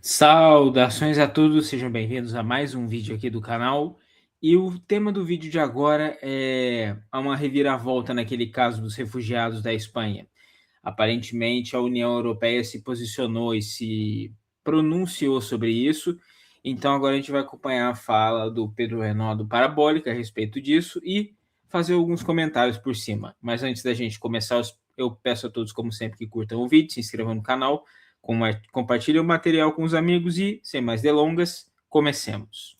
Saudações a todos, sejam bem-vindos a mais um vídeo aqui do canal. E o tema do vídeo de agora é uma reviravolta naquele caso dos refugiados da Espanha. Aparentemente, a União Europeia se posicionou e se pronunciou sobre isso. Então, agora a gente vai acompanhar a fala do Pedro Renaud do Parabólica a respeito disso e fazer alguns comentários por cima. Mas antes da gente começar, eu peço a todos, como sempre, que curtam o vídeo, se inscrevam no canal, compartilhem o material com os amigos e, sem mais delongas, comecemos.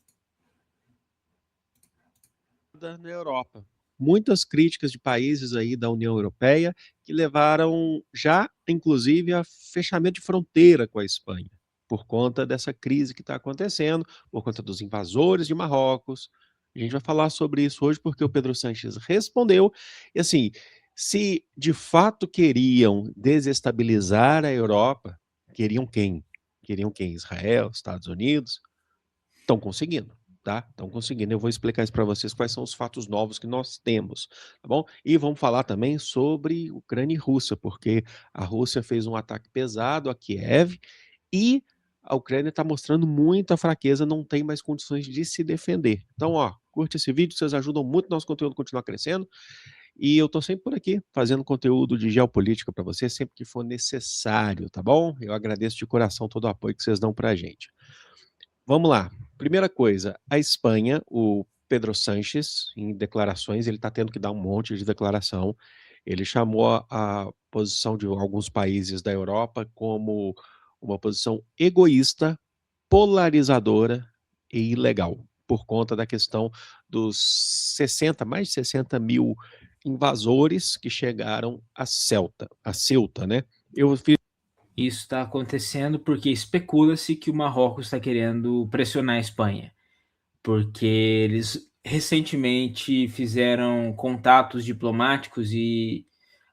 Na Europa. Muitas críticas de países aí da União Europeia que levaram já, inclusive, a fechamento de fronteira com a Espanha, por conta dessa crise que está acontecendo, por conta dos invasores de Marrocos. A gente vai falar sobre isso hoje porque o Pedro Sánchez respondeu. E assim, se de fato queriam desestabilizar a Europa, queriam quem? Queriam quem? Israel, Estados Unidos? Estão conseguindo. Tá? Estão conseguindo. Eu vou explicar isso para vocês quais são os fatos novos que nós temos, tá bom? E vamos falar também sobre Ucrânia e Rússia, porque a Rússia fez um ataque pesado a Kiev e a Ucrânia está mostrando muita fraqueza, não tem mais condições de se defender. Então, ó, curte esse vídeo, vocês ajudam muito o nosso conteúdo a continuar crescendo. E eu estou sempre por aqui fazendo conteúdo de geopolítica para vocês sempre que for necessário, tá bom? Eu agradeço de coração todo o apoio que vocês dão para a gente. Vamos lá. Primeira coisa, a Espanha, o Pedro Sánchez, em declarações, ele está tendo que dar um monte de declaração. Ele chamou a posição de alguns países da Europa como uma posição egoísta, polarizadora e ilegal, por conta da questão dos mais de 60 mil invasores que chegaram a Ceuta, né? Eu fiz Isso está acontecendo porque especula-se que o Marrocos está querendo pressionar a Espanha, porque eles recentemente fizeram contatos diplomáticos e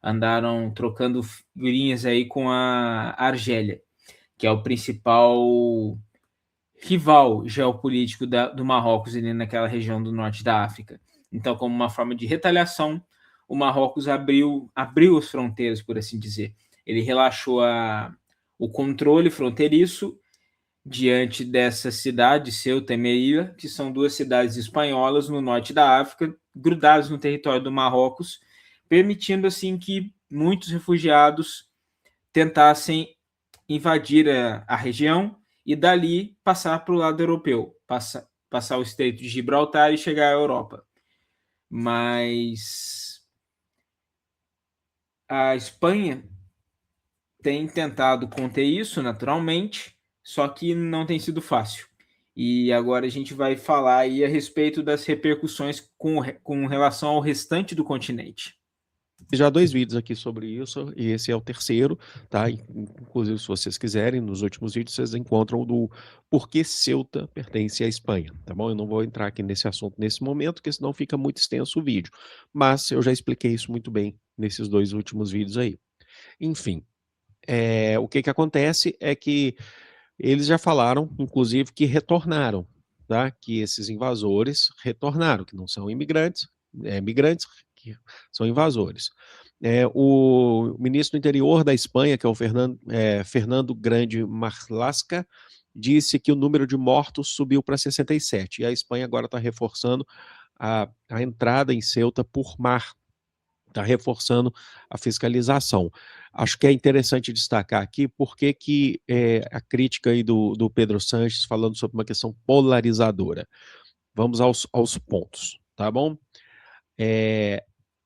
andaram trocando figurinhas aí com a Argélia, que é o principal rival geopolítico do Marrocos ali naquela região do norte da África. Então, como uma forma de retaliação, o Marrocos abriu as fronteiras, por assim dizer. Ele relaxou o controle fronteiriço diante dessa cidade, Ceuta e Melilla, que são duas cidades espanholas no norte da África, grudadas no território do Marrocos, permitindo assim que muitos refugiados tentassem invadir a região e dali passar para o lado europeu, passar o Estreito de Gibraltar e chegar à Europa. Mas a Espanha tem tentado conter isso naturalmente, só que não tem sido fácil. E agora a gente vai falar aí a respeito das repercussões com relação ao restante do continente. já 2 vídeos aqui sobre isso, e esse é o terceiro, tá? Inclusive, se vocês quiserem, nos últimos vídeos vocês encontram do porquê Ceuta pertence à Espanha, tá bom? Eu não vou entrar aqui nesse assunto nesse momento, porque senão fica muito extenso o vídeo. Mas eu já expliquei isso muito bem nesses 2 últimos vídeos aí. Enfim, o que acontece é que eles já falaram, inclusive, que retornaram, tá? Que esses invasores retornaram, que não são imigrantes, migrantes, que são invasores. O ministro do interior da Espanha, que é o Fernando Grande Marlaska, disse que o número de mortos subiu para 67, e a Espanha agora está reforçando a entrada em Ceuta por mar, está reforçando a fiscalização. Acho que é interessante destacar aqui porque que a crítica aí do Pedro Sánchez falando sobre uma questão polarizadora. Vamos aos pontos, tá bom?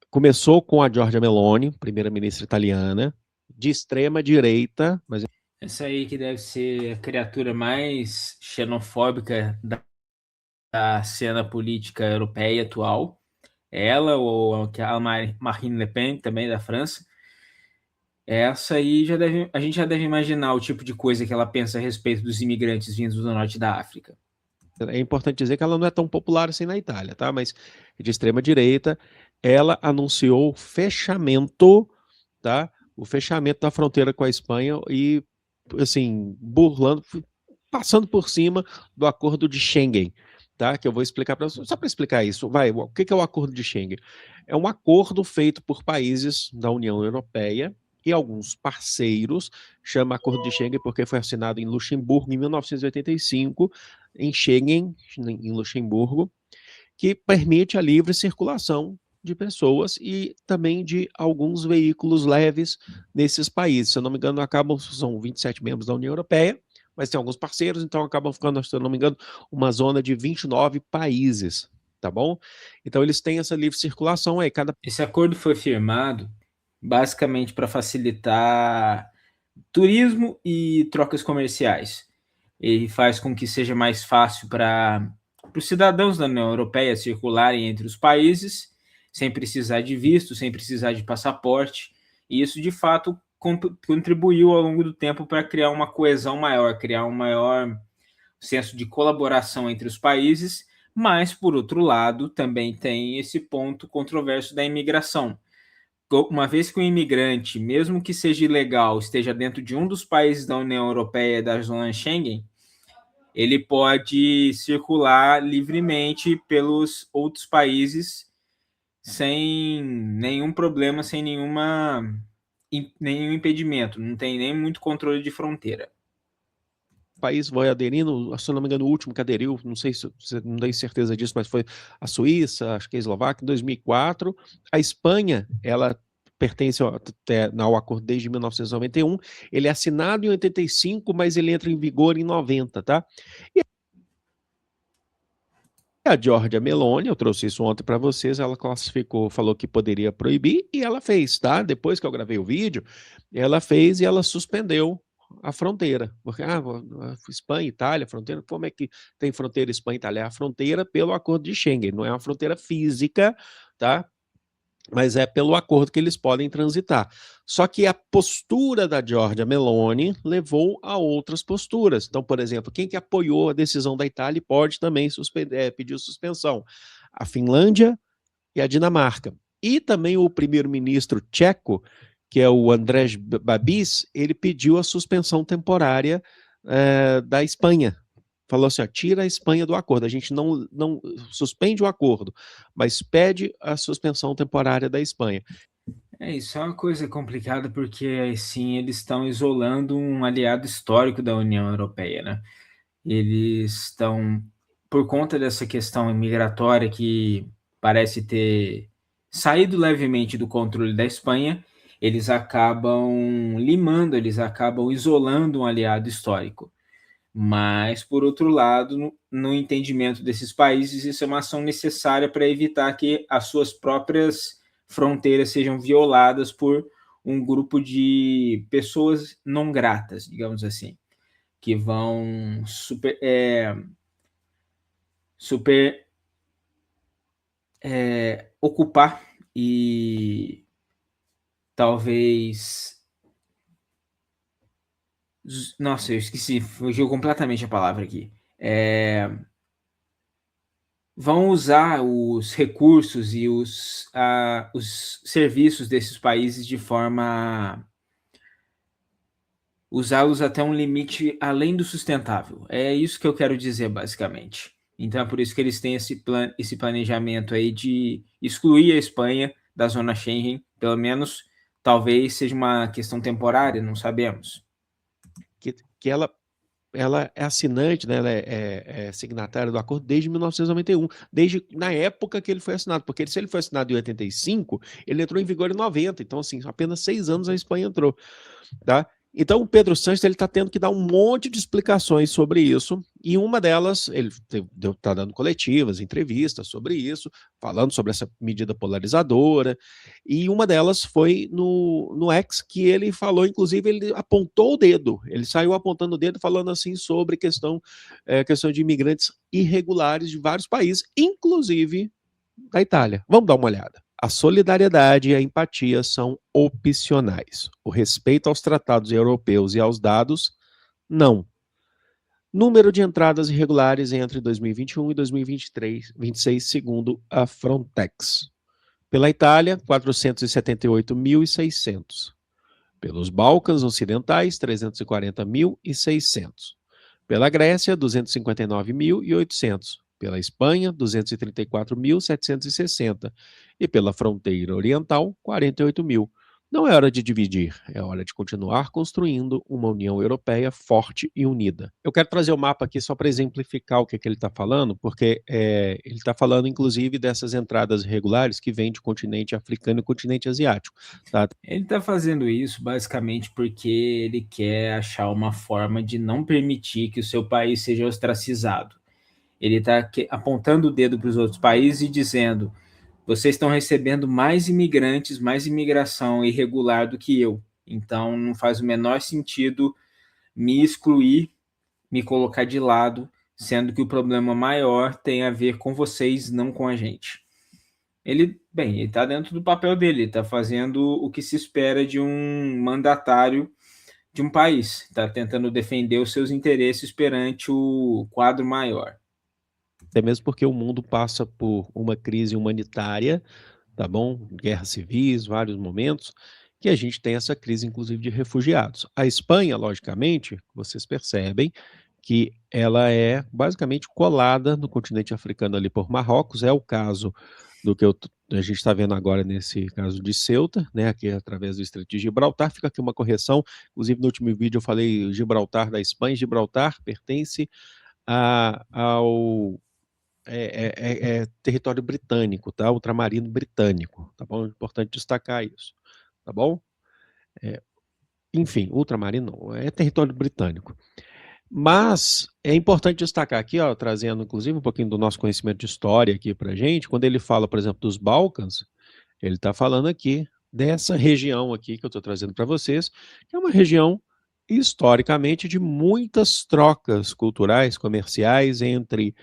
Começou com a Giorgia Meloni, primeira-ministra italiana, de extrema direita, mas Essa aí que deve ser a criatura mais xenofóbica da cena política europeia atual. Ela ou a Marine Le Pen, também da França. Essa aí a gente já deve imaginar o tipo de coisa que ela pensa a respeito dos imigrantes vindos do norte da África. é importante dizer que ela não é tão popular assim na Itália, tá? Mas de extrema direita, ela anunciou o fechamento, tá? O fechamento da fronteira com a Espanha e, assim, passando por cima do acordo de Schengen, tá? Que eu vou explicar para você. Só para explicar isso, o que é o acordo de Schengen? É um acordo feito por países da União Europeia e alguns parceiros, chama Acordo de Schengen porque foi assinado em Luxemburgo em 1985, em Schengen, em Luxemburgo, que permite a livre circulação de pessoas e também de alguns veículos leves nesses países. Se eu não me engano, são 27 membros da União Europeia, mas tem alguns parceiros, então acabam ficando, se eu não me engano, uma zona de 29 países, tá bom? Então eles têm essa livre circulação aí, Esse acordo foi firmado basicamente para facilitar turismo e trocas comerciais. Ele faz com que seja mais fácil para os cidadãos da União Europeia circularem entre os países sem precisar de visto, sem precisar de passaporte. E isso, de fato, contribuiu ao longo do tempo para criar uma coesão maior, criar um maior senso de colaboração entre os países, mas, por outro lado, também tem esse ponto controverso da imigração. Uma vez que o imigrante, mesmo que seja ilegal, esteja dentro de um dos países da União Europeia da zona Schengen, ele pode circular livremente pelos outros países sem nenhum problema, sem nenhum impedimento, não tem nem muito controle de fronteira. País vai aderindo, se não me engano, o último que aderiu, não sei se não tenho certeza disso, mas foi a Suíça, acho que a Eslováquia, em 2004. A Espanha, ela pertence ao acordo desde 1991, ele é assinado em 85, mas ele entra em vigor em 90, tá? E a Giorgia Meloni, eu trouxe isso ontem para vocês, ela classificou, falou que poderia proibir, e ela fez, tá? Depois que eu gravei o vídeo, ela fez e ela suspendeu a fronteira, porque Espanha, Itália, fronteira, como é que tem fronteira Espanha, Itália? É a fronteira pelo acordo de Schengen, não é uma fronteira física, tá? Mas é pelo acordo que eles podem transitar. Só que a postura da Giorgia Meloni levou a outras posturas. Então, por exemplo, quem que apoiou a decisão da Itália pode também pedir suspensão? A Finlândia e a Dinamarca. E também o primeiro-ministro tcheco, que é o Andrej Babis, ele pediu a suspensão temporária da Espanha. Falou assim, ó, tira a Espanha do acordo, a gente não suspende o acordo, mas pede a suspensão temporária da Espanha. Isso é uma coisa complicada porque, assim, eles estão isolando um aliado histórico da União Europeia, né? Eles estão, por conta dessa questão migratória que parece ter saído levemente do controle da Espanha, eles acabam limando, eles acabam isolando um aliado histórico. Mas, por outro lado, no entendimento desses países, isso é uma ação necessária para evitar que as suas próprias fronteiras sejam violadas por um grupo de pessoas não gratas, digamos assim, que vão ocupar e talvez. Nossa, eu esqueci, fugiu completamente a palavra aqui. Vão usar os recursos e os serviços desses países de forma usá-los até um limite além do sustentável. É isso que eu quero dizer, basicamente. Então é por isso que eles têm esse planejamento aí de excluir a Espanha da zona Schengen, pelo menos talvez seja uma questão temporária, não sabemos. Que ela é assinante, né, ela é signatária do acordo desde 1991, desde na época que ele foi assinado, porque se ele foi assinado em 85, ele entrou em vigor em 90, então assim, apenas 6 anos a Espanha entrou, tá? Então o Pedro Sánchez está tendo que dar um monte de explicações sobre isso, e uma delas, ele está dando coletivas, entrevistas sobre isso, falando sobre essa medida polarizadora, e uma delas foi no X, que ele falou, inclusive ele apontou o dedo, ele saiu apontando o dedo falando assim sobre questão de imigrantes irregulares de vários países, inclusive da Itália. Vamos dar uma olhada. A solidariedade e a empatia são opcionais. O respeito aos tratados europeus e aos dados, não. Número de entradas irregulares entre 2021 e 2026, segundo a Frontex. Pela Itália, 478.600. Pelos Balcãs Ocidentais, 340.600. Pela Grécia, 259.800. Pela Espanha, 234.760. E pela fronteira oriental, 48 mil. Não é hora de dividir, é hora de continuar construindo uma União Europeia forte e unida. Eu quero trazer o mapa aqui só para exemplificar o que ele está falando, porque ele está falando inclusive dessas entradas irregulares que vêm de continente africano e continente asiático. Tá? Ele está fazendo isso basicamente porque ele quer achar uma forma de não permitir que o seu país seja ostracizado. Ele está apontando o dedo para os outros países e dizendo: vocês estão recebendo mais imigrantes, mais imigração irregular do que eu. Então não faz o menor sentido me excluir, me colocar de lado, sendo que o problema maior tem a ver com vocês, não com a gente. Ele está dentro do papel dele, está fazendo o que se espera de um mandatário de um país, está tentando defender os seus interesses perante o quadro maior. Até mesmo porque o mundo passa por uma crise humanitária, tá bom? Guerras civis, vários momentos, que a gente tem essa crise, inclusive, de refugiados. A Espanha, logicamente, vocês percebem que ela é basicamente colada no continente africano ali por Marrocos, é o caso do que a gente está vendo agora nesse caso de Ceuta, né, aqui através do Estreito de Gibraltar. Fica aqui uma correção, inclusive no último vídeo eu falei Gibraltar da Espanha. Gibraltar pertence ao território britânico, tá? Ultramarino britânico, tá bom? É importante destacar isso, tá bom? Enfim, ultramarino não, é território britânico. Mas é importante destacar aqui, ó, trazendo inclusive um pouquinho do nosso conhecimento de história aqui para gente, quando ele fala, por exemplo, dos Balcãs, ele está falando aqui dessa região aqui que eu estou trazendo para vocês, que é uma região historicamente de muitas trocas culturais, comerciais entre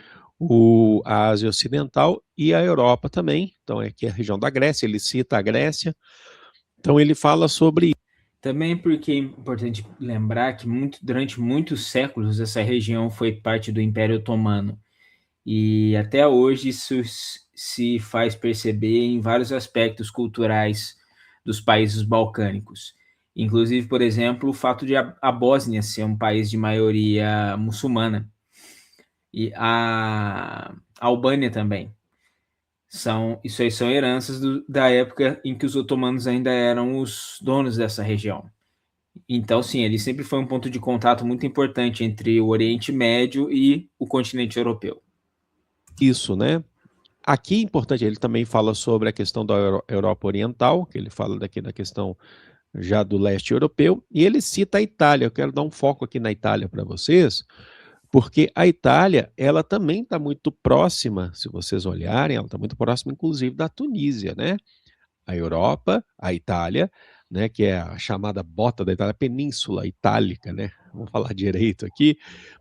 a Ásia Ocidental e a Europa também. Então, aqui é a região da Grécia, ele cita a Grécia. Então, ele fala sobre. Também porque é importante lembrar que durante muitos séculos essa região foi parte do Império Otomano. E até hoje isso se faz perceber em vários aspectos culturais dos países balcânicos. Inclusive, por exemplo, o fato de a Bósnia ser um país de maioria muçulmana. E a Albânia também. Isso aí são heranças da época em que os otomanos ainda eram os donos dessa região. Então, sim, ele sempre foi um ponto de contato muito importante entre o Oriente Médio e o continente europeu. Isso, né? Aqui é importante, ele também fala sobre a questão da Europa Oriental, que ele fala daqui da questão já do leste europeu, e ele cita a Itália. Eu quero dar um foco aqui na Itália para vocês, porque a Itália, ela também está muito próxima, se vocês olharem, ela está muito próxima, inclusive, da Tunísia, né? A Europa, a Itália, né, que é a chamada bota da Itália, a Península Itálica, né? Vamos falar direito aqui.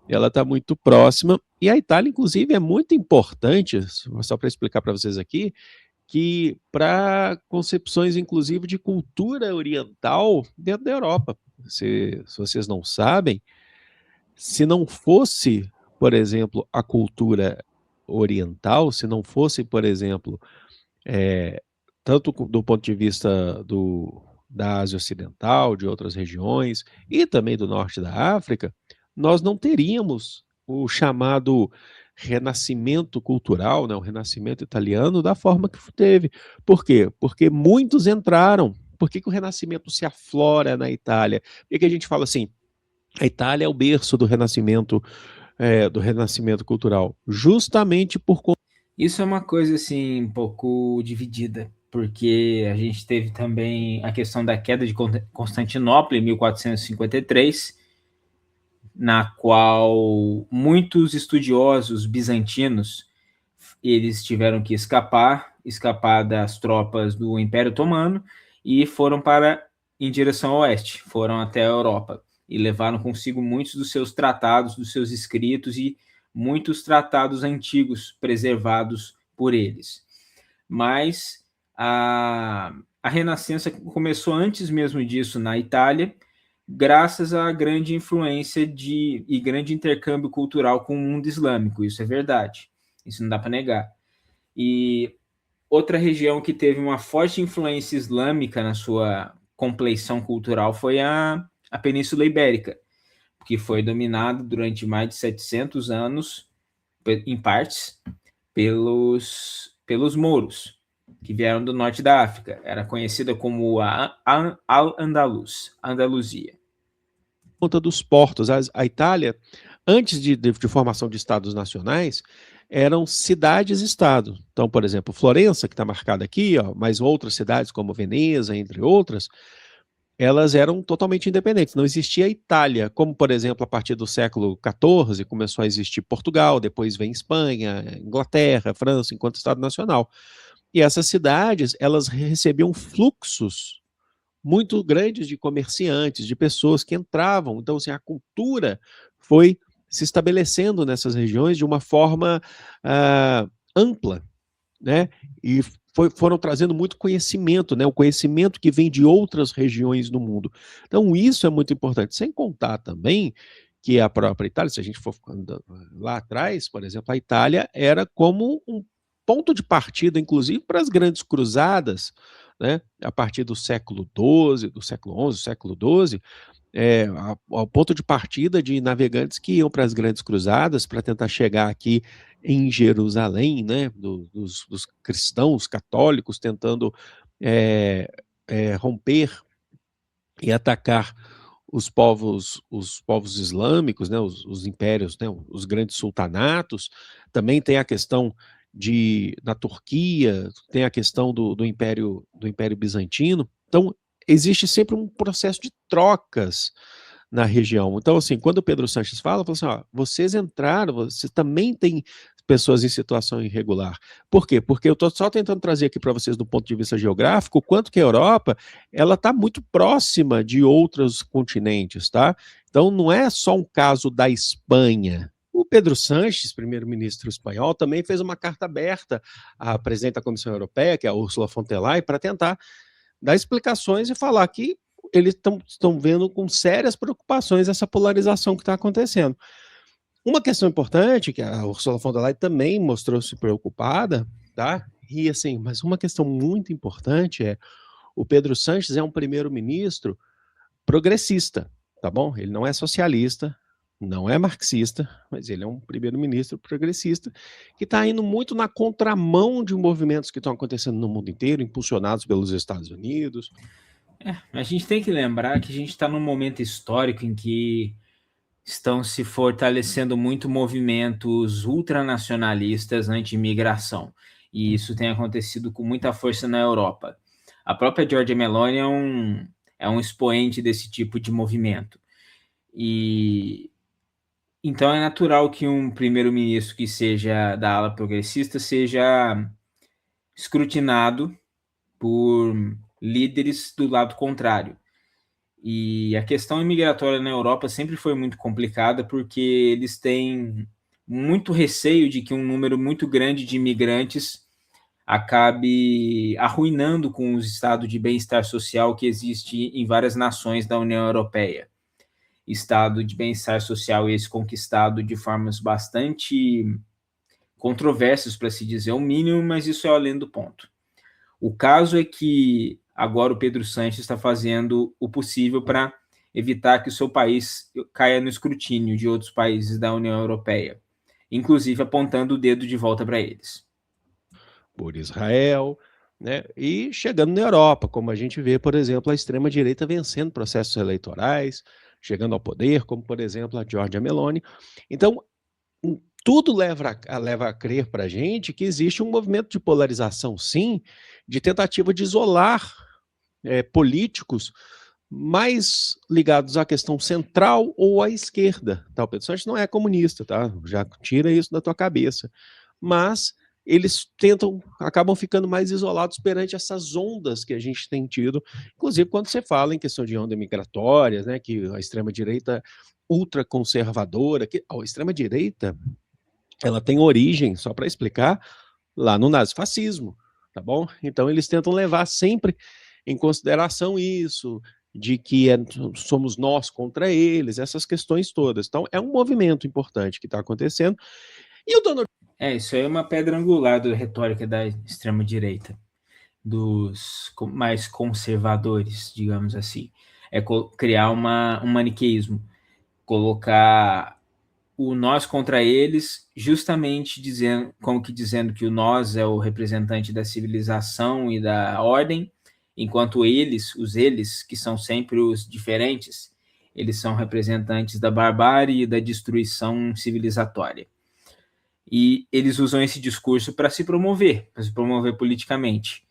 Ela está muito próxima, e a Itália, inclusive, é muito importante, só para explicar para vocês aqui, que para concepções, inclusive, de cultura oriental dentro da Europa. Se vocês não sabem, se não fosse, por exemplo, a cultura oriental, se não fosse, por exemplo, tanto do ponto de vista da Ásia Ocidental, de outras regiões, e também do norte da África, nós não teríamos o chamado renascimento cultural, né, o renascimento italiano, da forma que teve. Por quê? Porque muitos entraram. Por que o renascimento se aflora na Itália? Por que a gente fala assim, a Itália é o berço do renascimento cultural? Justamente por conta. Isso é uma coisa assim um pouco dividida, porque a gente teve também a questão da queda de Constantinopla em 1453, na qual muitos estudiosos bizantinos eles tiveram que escapar das tropas do Império Otomano e foram em direção ao oeste, foram até a Europa e levaram consigo muitos dos seus tratados, dos seus escritos e muitos tratados antigos preservados por eles. Mas a Renascença começou antes mesmo disso na Itália, graças à grande influência e grande intercâmbio cultural com o mundo islâmico. Isso é verdade, isso não dá para negar. E outra região que teve uma forte influência islâmica na sua compleição cultural foi a Península Ibérica, que foi dominada durante mais de 700 anos, em partes, pelos mouros. que vieram do norte da África. Era conhecida como a Al-Andalus, Andaluzia. Conta dos portos. A Itália, antes de formação de estados nacionais, eram cidades-estado. Então, por exemplo, Florença, que está marcada aqui, ó, mas outras cidades como Veneza, entre outras, elas eram totalmente independentes. Não existia Itália, como, por exemplo, a partir do século XIV começou a existir Portugal, depois vem Espanha, Inglaterra, França, enquanto Estado Nacional. E essas cidades, elas recebiam fluxos muito grandes de comerciantes, de pessoas que entravam. Então, assim, a cultura foi se estabelecendo nessas regiões de uma forma ampla, né? E foram trazendo muito conhecimento, né? O conhecimento que vem de outras regiões do mundo. Então, isso é muito importante. Sem contar também que a própria Itália, se a gente for lá atrás, por exemplo, a Itália era como um ponto de partida, inclusive, para as grandes cruzadas, né? A partir do século XII, do século XI, século XII, ao ponto de partida de navegantes que iam para as grandes cruzadas para tentar chegar aqui em Jerusalém, né, dos cristãos católicos tentando romper e atacar os povos islâmicos, né, os impérios, né, os grandes sultanatos. Também tem a questão na Turquia, tem a questão do Império Bizantino. Então, existe sempre um processo de trocas na região. Então, assim, quando o Pedro Sanches fala assim, ó, vocês entraram, você também tem pessoas em situação irregular. Por quê? Porque eu estou só tentando trazer aqui para vocês do ponto de vista geográfico o quanto que a Europa ela está muito próxima de outros continentes, tá? Então não é só um caso da Espanha. O Pedro Sanches, primeiro-ministro espanhol, também fez uma carta aberta à presidente da Comissão Europeia, que é a Ursula von der Leyen, para tentar dar explicações e falar que eles estão vendo com sérias preocupações essa polarização que está acontecendo. Uma questão importante, que a Ursula von der Leyen também mostrou-se preocupada, tá? E assim, mas uma questão muito importante é o Pedro Sanches é um primeiro-ministro progressista, tá bom? Ele não é socialista, não é marxista, mas ele é um primeiro-ministro progressista que está indo muito na contramão de movimentos que estão acontecendo no mundo inteiro, impulsionados pelos Estados Unidos. A gente tem que lembrar que a gente está num momento histórico em que estão se fortalecendo muito movimentos ultranacionalistas anti-imigração. E isso tem acontecido com muita força na Europa. A própria Giorgia Meloni é um expoente desse tipo de movimento. E então é natural que um primeiro-ministro que seja da ala progressista seja escrutinado por líderes do lado contrário. E a questão imigratória na Europa sempre foi muito complicada porque eles têm muito receio de que um número muito grande de imigrantes acabe arruinando com o estado de bem-estar social que existe em várias nações da União Europeia. Estado de bem-estar social esse conquistado de formas bastante controversas, para se dizer o mínimo, mas isso é além do ponto. O caso é que agora o Pedro Sanches está fazendo o possível para evitar que o seu país caia no escrutínio de outros países da União Europeia, inclusive apontando o dedo de volta para eles. Por Israel, né? E chegando na Europa, como a gente vê, por exemplo, a extrema-direita vencendo processos eleitorais, chegando ao poder, como, por exemplo, a Giorgia Meloni. Então, tudo leva a crer para a gente que existe um movimento de polarização, sim, de tentativa de isolar políticos mais ligados à questão central ou à esquerda. Tá? O Pedro Sanches não é comunista, tá? Já tira isso da tua cabeça. Mas eles acabam ficando mais isolados perante essas ondas que a gente tem tido, inclusive quando você fala em questão de onda migratória, né, que a extrema-direita ultraconservadora, que a extrema-direita ela tem origem, só para explicar, lá no nazifascismo, tá bom? Então eles tentam levar sempre em consideração isso, de que somos nós contra eles, essas questões todas. Então é um movimento importante que está acontecendo. E o Donald isso aí é uma pedra angular da retórica da extrema-direita, dos mais conservadores, digamos assim. É criar um maniqueísmo, colocar o nós contra eles, justamente dizendo que o nós é o representante da civilização e da ordem, enquanto os eles, que são sempre os diferentes, eles são representantes da barbárie e da destruição civilizatória. E eles usam esse discurso para se promover politicamente.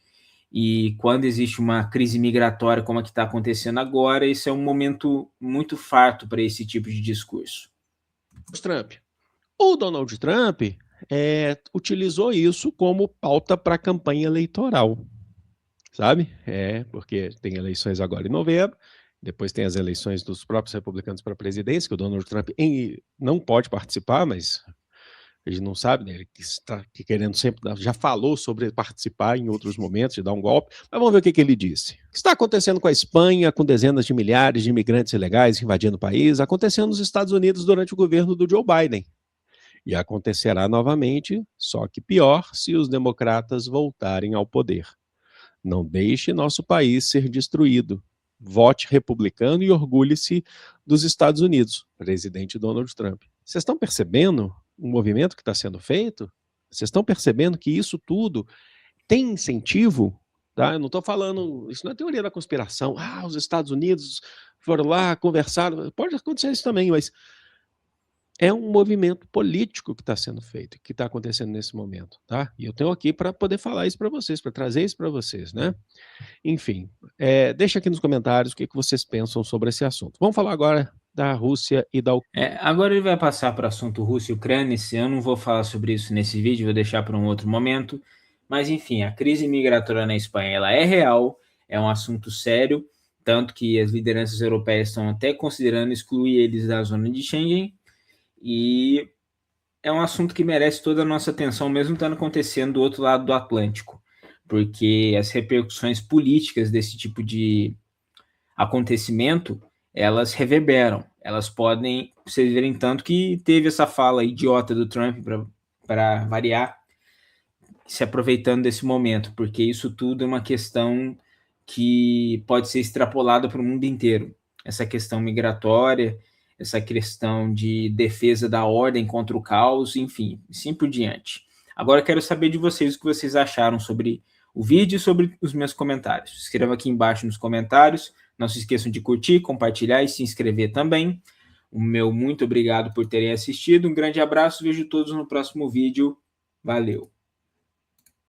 E quando existe uma crise migratória como a que está acontecendo agora, esse é um momento muito farto para esse tipo de discurso. Trump. O Donald Trump utilizou isso como pauta para a campanha eleitoral, sabe? Porque tem eleições agora em novembro, depois tem as eleições dos próprios republicanos para a presidência, que o Donald Trump não pode participar, mas a gente não sabe, né? Ele está querendo sempre, já falou sobre participar em outros momentos, de dar um golpe, mas vamos ver o que ele disse. O que está acontecendo com a Espanha, com dezenas de milhares de imigrantes ilegais invadindo o país, acontecendo nos Estados Unidos durante o governo do Joe Biden. E acontecerá novamente, só que pior, se os democratas voltarem ao poder. Não deixe nosso país ser destruído. Vote republicano e orgulhe-se dos Estados Unidos, presidente Donald Trump. Vocês estão percebendo o movimento que está sendo feito? Vocês estão percebendo que isso tudo tem incentivo? Tá? Eu não estou falando, isso não é teoria da conspiração. Os Estados Unidos foram lá, conversaram. Pode acontecer isso também, mas é um movimento político que está sendo feito, que está acontecendo nesse momento, tá? E eu tenho aqui para poder falar isso para vocês, para trazer isso para vocês, né? Enfim, deixa aqui nos comentários o que vocês pensam sobre esse assunto. Vamos falar agora da Rússia e da Ucrânia. Agora ele vai passar para o assunto Rússia e Ucrânia. Eu não vou falar sobre isso nesse vídeo, vou deixar para um outro momento. Mas, enfim, a crise migratória na Espanha ela é real, é um assunto sério, tanto que as lideranças europeias estão até considerando excluir eles da zona de Schengen. E é um assunto que merece toda a nossa atenção, mesmo estando acontecendo do outro lado do Atlântico, porque as repercussões políticas desse tipo de acontecimento, elas reverberam, elas podem, vocês verem tanto que teve essa fala idiota do Trump, para variar, se aproveitando desse momento, porque isso tudo é uma questão que pode ser extrapolada para o mundo inteiro, essa questão migratória, essa questão de defesa da ordem contra o caos, enfim, assim por diante. Agora eu quero saber de vocês o que vocês acharam sobre o vídeo e sobre os meus comentários. Escreva aqui embaixo nos comentários. Não se esqueçam de curtir, compartilhar e se inscrever também. O meu muito obrigado por terem assistido. Um grande abraço, vejo todos no próximo vídeo. Valeu!